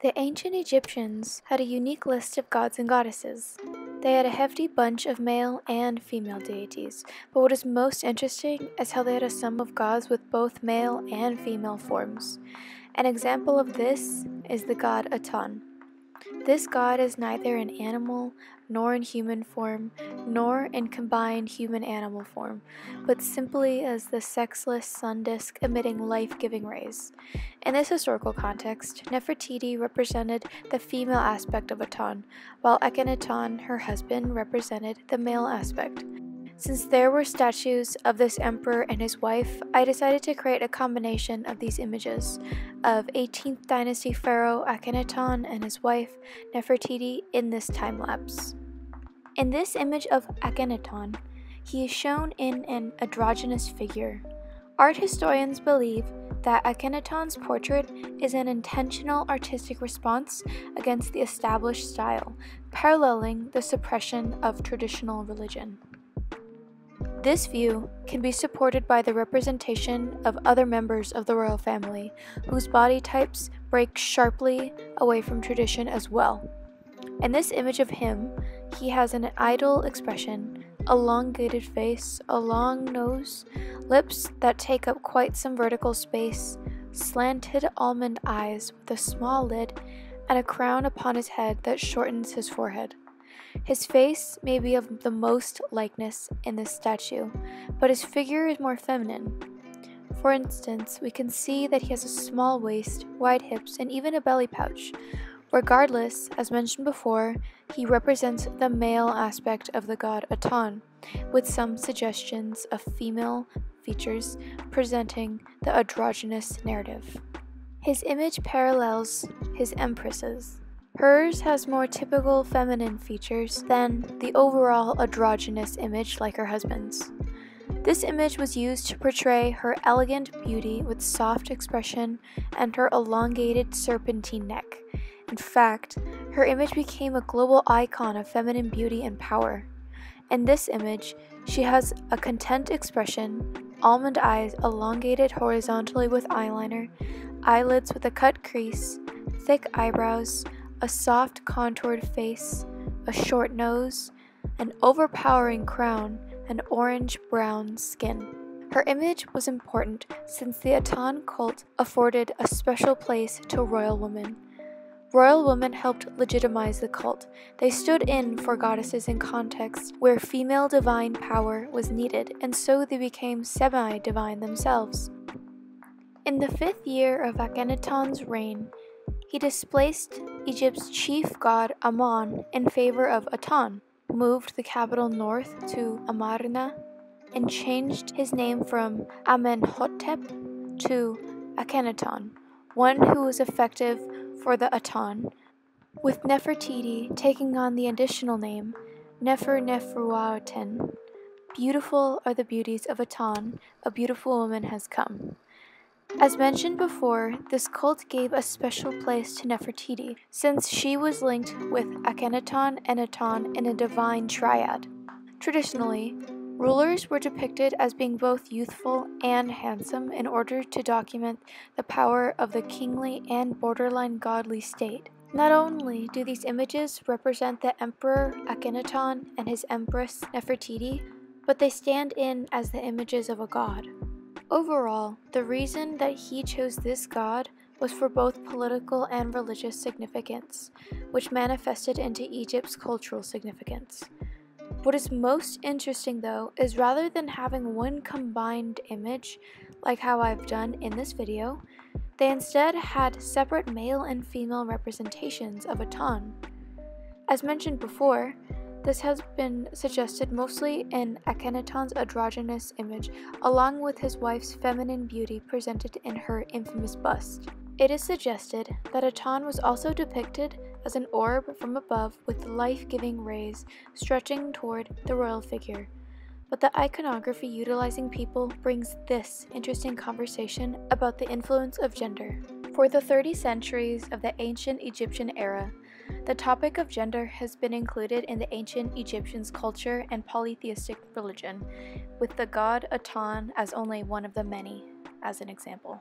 The ancient Egyptians had a unique list of gods and goddesses. They had a hefty bunch of male and female deities, but what is most interesting is how they had a sum of gods with both male and female forms. An example of this is the god Aton. This god is neither in animal, nor in human form, nor in combined human-animal form, but simply as the sexless sun disk emitting life-giving rays. In this historical context, Nefertiti represented the female aspect of Aton, while Akhenaton, her husband, represented the male aspect. Since there were statues of this emperor and his wife, I decided to create a combination of these images of 18th dynasty pharaoh Akhenaton and his wife Nefertiti in this time lapse. In this image of Akhenaton, he is shown in an androgynous figure. Art historians believe that Akhenaton's portrait is an intentional artistic response against the established style, paralleling the suppression of traditional religion. This view can be supported by the representation of other members of the royal family, whose body types break sharply away from tradition as well. In this image of him, he has an idle expression, elongated face, a long nose, lips that take up quite some vertical space, slanted almond eyes with a small lid, and a crown upon his head that shortens his forehead. His face may be of the most likeness in this statue, but his figure is more feminine. For instance, we can see that he has a small waist, wide hips, and even a belly pouch. Regardless, as mentioned before, he represents the male aspect of the god Aton, with some suggestions of female features presenting the androgynous narrative. His image parallels his empress's. Hers has more typical feminine features than the overall androgynous image like her husband's. This image was used to portray her elegant beauty with soft expression and her elongated serpentine neck. In fact, her image became a global icon of feminine beauty and power. In this image, she has a content expression, almond eyes elongated horizontally with eyeliner, eyelids with a cut crease, thick eyebrows, a soft contoured face, a short nose, an overpowering crown, and orange-brown skin. Her image was important since the Aton cult afforded a special place to royal women. Royal women helped legitimize the cult. They stood in for goddesses in contexts where female divine power was needed, and so they became semi-divine themselves. In the 5th year of Akhenaton's reign, he displaced Egypt's chief god Amon in favor of Aton, moved the capital north to Amarna, and changed his name from Amenhotep to Akhenaton, one who was effective for the Aton, with Nefertiti taking on the additional name Neferuaten. Beautiful are the beauties of Aton, a beautiful woman has come. As mentioned before, this cult gave a special place to Nefertiti, since she was linked with Akhenaton and Aton in a divine triad. Traditionally, rulers were depicted as being both youthful and handsome in order to document the power of the kingly and borderline godly state. Not only do these images represent the emperor Akhenaton and his empress Nefertiti, but they stand in as the images of a god. Overall, the reason that he chose this god was for both political and religious significance, which manifested into Egypt's cultural significance. What is most interesting though is rather than having one combined image, like how I've done in this video, they instead had separate male and female representations of Aton. As mentioned before, this has been suggested mostly in Akhenaton's androgynous image, along with his wife's feminine beauty presented in her infamous bust. It is suggested that Aton was also depicted as an orb from above with life-giving rays stretching toward the royal figure. But the iconography utilizing people brings this interesting conversation about the influence of gender. For the 30 centuries of the ancient Egyptian era, the topic of gender has been included in the ancient Egyptians' culture and polytheistic religion, with the god Aton as only one of the many, as an example.